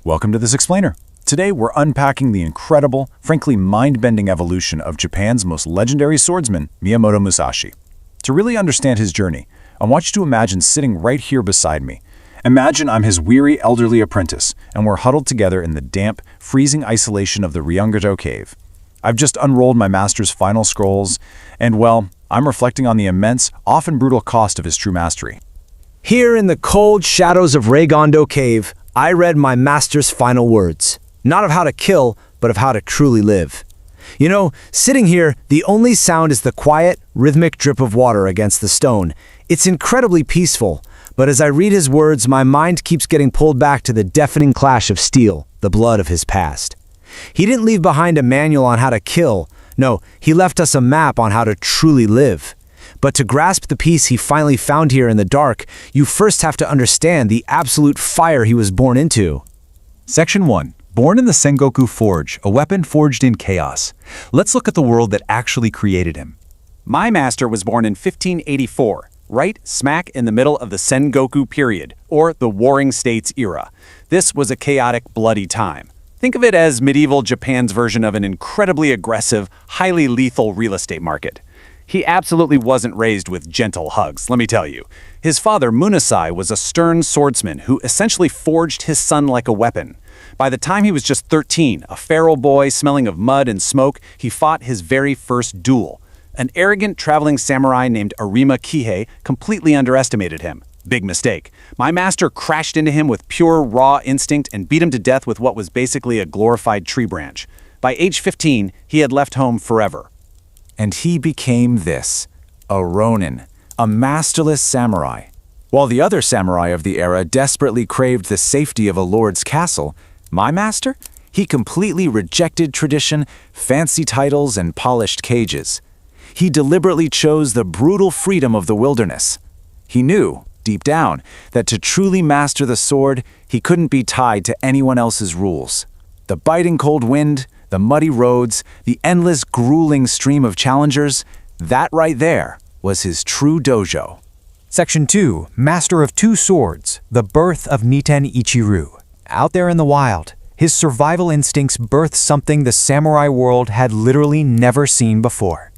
Welcome to this explainer. Today we're unpacking the incredible, frankly mind-bending evolution of Japan's most legendary swordsman, Miyamoto Musashi. To really understand his journey, I want you to imagine sitting right here beside me. Imagine I'm his weary elderly apprentice, and we're huddled together in the damp, freezing isolation of the Ryungato cave. I've just unrolled my master's final scrolls, and well, I'm reflecting on the immense, often brutal cost of his true mastery. Here in the cold shadows of Ryungato cave, I read my master's final words, not of how to kill, but of how to truly live. You know, sitting here, the only sound is the quiet, rhythmic drip of water against the stone. It's incredibly peaceful, but as I read his words, my mind keeps getting pulled back to the deafening clash of steel, the blood of his past. He didn't leave behind a manual on how to kill. No, he left us a map on how to truly live. But to grasp the peace he finally found here in the dark, you first have to understand the absolute fire he was born into. Section 1. Born in the Sengoku Forge, a weapon forged in chaos. Let's look at the world that actually created him. My master was born in 1584, right smack in the middle of the Sengoku period, or the Warring States era. This was a chaotic, bloody time. Think of it as medieval Japan's version of an incredibly aggressive, highly lethal real estate market. He absolutely wasn't raised with gentle hugs, let me tell you. His father, Musashi, was a stern swordsman who essentially forged his son like a weapon. By the time he was just 13, a feral boy smelling of mud and smoke, he fought his very first duel. An arrogant traveling samurai named Arima Kihei completely underestimated him. Big mistake. My master crashed into him with pure, raw instinct and beat him to death with what was basically a glorified tree branch. By age 15, he had left home forever. And he became this, a Ronin, a masterless samurai. While the other samurai of the era desperately craved the safety of a lord's castle, my master? He completely rejected tradition, fancy titles, and polished cages. He deliberately chose the brutal freedom of the wilderness. He knew, deep down, that to truly master the sword, he couldn't be tied to anyone else's rules. The biting cold wind, the muddy roads, the endless grueling stream of challengers, that right there was his true dojo. Section 2. Master of Two Swords, the birth of Niten Ichiru. Out there in the wild, his survival instincts birthed something the samurai world had literally never seen before.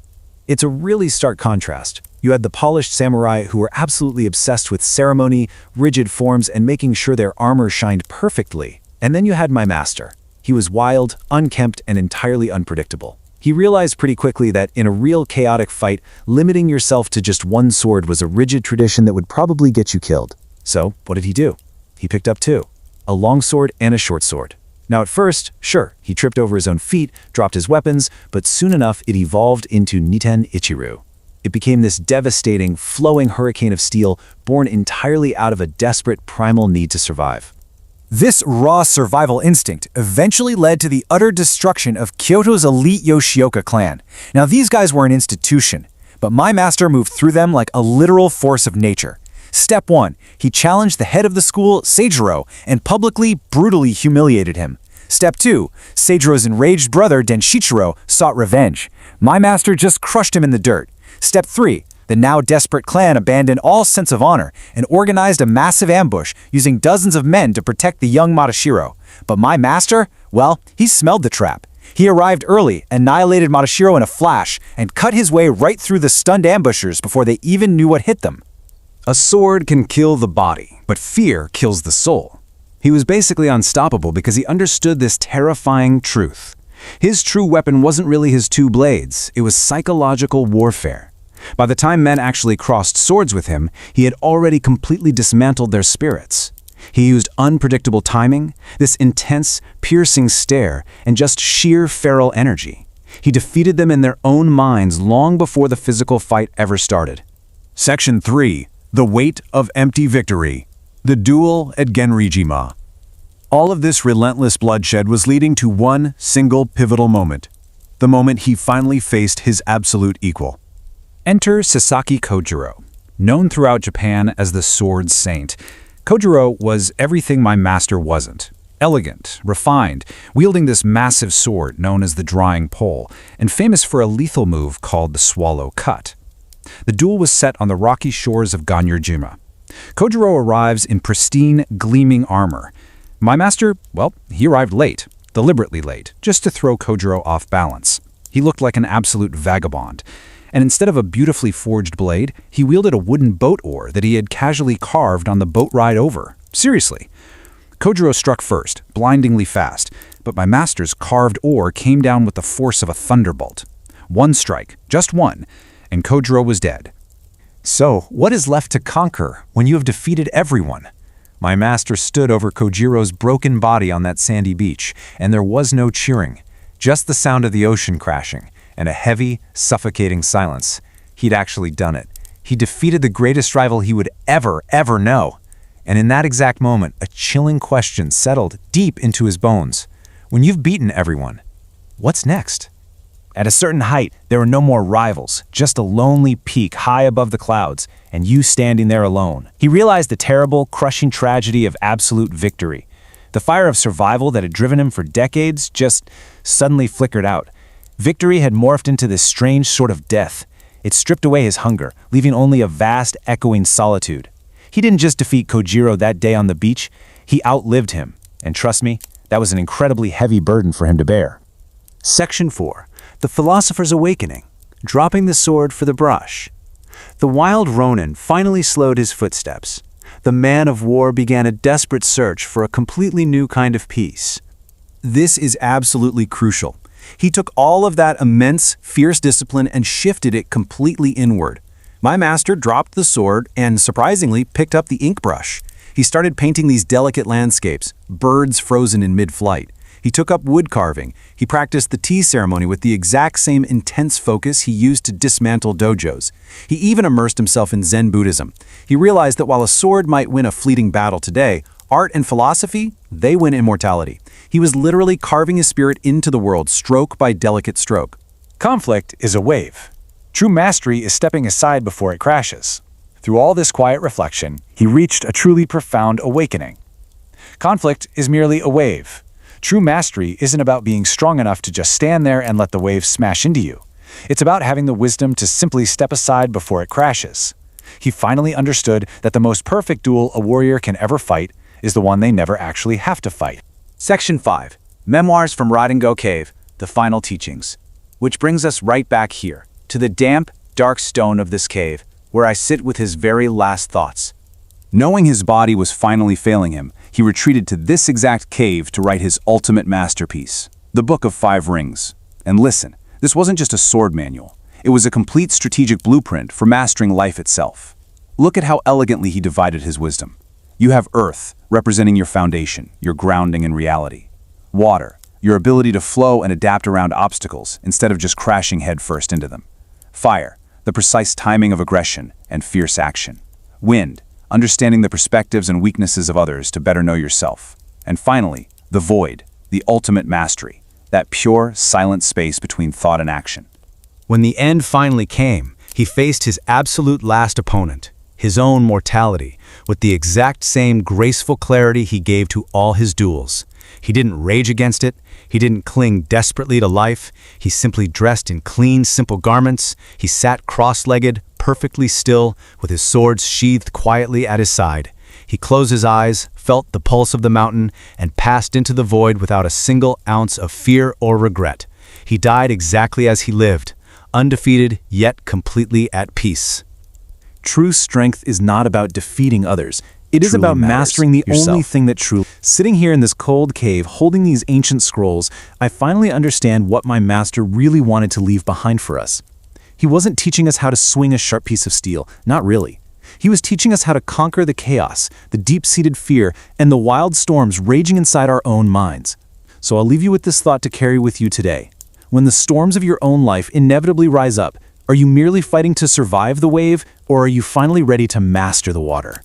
It's a really stark contrast. You had the polished samurai who were absolutely obsessed with ceremony, rigid forms, and making sure their armor shined perfectly. And then you had my master. He was wild, unkempt, and entirely unpredictable. He realized pretty quickly that in a real chaotic fight, limiting yourself to just one sword was a rigid tradition that would probably get you killed. So, what did he do? He picked up two, a long sword and a short sword. Now at first, sure, he tripped over his own feet, dropped his weapons, but soon enough it evolved into Niten Ichiru. It became this devastating, flowing hurricane of steel born entirely out of a desperate primal need to survive. This raw survival instinct eventually led to the utter destruction of Kyoto's elite Yoshioka clan. Now these guys were an institution, but my master moved through them like a literal force of nature. Step 1, he challenged the head of the school, Seijiro, and publicly, brutally humiliated him. Step 2, Seijiro's enraged brother, Denshichiro, sought revenge. My master just crushed him in the dirt. Step 3, the now desperate clan abandoned all sense of honor and organized a massive ambush using dozens of men to protect the young Madashiro. But my master, well, he smelled the trap. He arrived early, annihilated Madashiro in a flash, and cut his way right through the stunned ambushers before they even knew what hit them. A sword can kill the body, but fear kills the soul. He was basically unstoppable because he understood this terrifying truth. His true weapon wasn't really his two blades, it was psychological warfare. By the time men actually crossed swords with him, he had already completely dismantled their spirits. He used unpredictable timing, this intense, piercing stare, and just sheer feral energy. He defeated them in their own minds long before the physical fight ever started. Section 3. The Weight of Empty Victory. The Duel at Genrijima. All of this relentless bloodshed was leading to one single pivotal moment. The moment he finally faced his absolute equal. Enter Sasaki Kojiro. Known throughout Japan as the Sword Saint, Kojiro was everything my master wasn't. Elegant, refined, wielding this massive sword known as the Drawing Pole, and famous for a lethal move called the Swallow Cut. The duel was set on the rocky shores of Genrijima. Kojiro arrives in pristine, gleaming armor. My master, well, he arrived late, deliberately late, just to throw Kojiro off balance. He looked like an absolute vagabond. And instead of a beautifully forged blade, he wielded a wooden boat oar that he had casually carved on the boat ride over. Seriously. Kojiro struck first, blindingly fast, but my master's carved oar came down with the force of a thunderbolt. One strike, just one, and Kojiro was dead. So, what is left to conquer when you have defeated everyone? My master stood over Kojiro's broken body on that sandy beach, and there was no cheering, just the sound of the ocean crashing, and a heavy, suffocating silence. He'd actually done it. He defeated the greatest rival he would ever know. And in that exact moment, a chilling question settled deep into his bones. When you've beaten everyone, what's next? At a certain height, there were no more rivals, just a lonely peak high above the clouds, and you standing there alone. He realized the terrible, crushing tragedy of absolute victory. The fire of survival that had driven him for decades just suddenly flickered out. Victory had morphed into this strange sort of death. It stripped away his hunger, leaving only a vast, echoing solitude. He didn't just defeat Kojiro that day on the beach, he outlived him. And trust me, that was an incredibly heavy burden for him to bear. Section 4. The Philosopher's Awakening. Dropping the sword for the brush. The wild Ronin finally slowed his footsteps. The man of war began a desperate search for a completely new kind of peace. This is absolutely crucial. He took all of that immense, fierce discipline and shifted it completely inward. My master dropped the sword and, surprisingly, picked up the ink brush. He started painting these delicate landscapes, birds frozen in mid-flight. He took up wood carving. He practiced the tea ceremony with the exact same intense focus he used to dismantle dojos. He even immersed himself in Zen Buddhism. He realized that while a sword might win a fleeting battle today, art and philosophy, they win immortality. He was literally carving his spirit into the world, stroke by delicate stroke. Conflict is a wave. True mastery is stepping aside before it crashes. Through all this quiet reflection, he reached a truly profound awakening. Conflict is merely a wave. True mastery isn't about being strong enough to just stand there and let the wave smash into you. It's about having the wisdom to simply step aside before it crashes. He finally understood that the most perfect duel a warrior can ever fight is the one they never actually have to fight. Section 5. Memoirs from Ridingo Cave, The Final Teachings. Which brings us right back here, to the damp, dark stone of this cave, where I sit with his very last thoughts. Knowing his body was finally failing him, he retreated to this exact cave to write his ultimate masterpiece, the Book of Five Rings. And listen, this wasn't just a sword manual. It was a complete strategic blueprint for mastering life itself. Look at how elegantly he divided his wisdom. You have earth, representing your foundation, your grounding in reality. Water, your ability to flow and adapt around obstacles instead of just crashing headfirst into them. Fire, the precise timing of aggression and fierce action. Wind, understanding the perspectives and weaknesses of others to better know yourself. And finally, the void, the ultimate mastery, that pure, silent space between thought and action. When the end finally came, he faced his absolute last opponent, his own mortality, with the exact same graceful clarity he gave to all his duels. He didn't rage against it. He didn't cling desperately to life. He simply dressed in clean, simple garments. He sat cross-legged, perfectly still, with his swords sheathed quietly at his side. He closed his eyes, felt the pulse of the mountain, and passed into the void without a single ounce of fear or regret. He died exactly as he lived, undefeated yet completely at peace. True strength is not about defeating others. It is about mastering the only thing that truly... Sitting here in this cold cave, holding these ancient scrolls, I finally understand what my master really wanted to leave behind for us. He wasn't teaching us how to swing a sharp piece of steel, not really. He was teaching us how to conquer the chaos, the deep-seated fear, and the wild storms raging inside our own minds. So I'll leave you with this thought to carry with you today. When the storms of your own life inevitably rise up, are you merely fighting to survive the wave, or are you finally ready to master the water?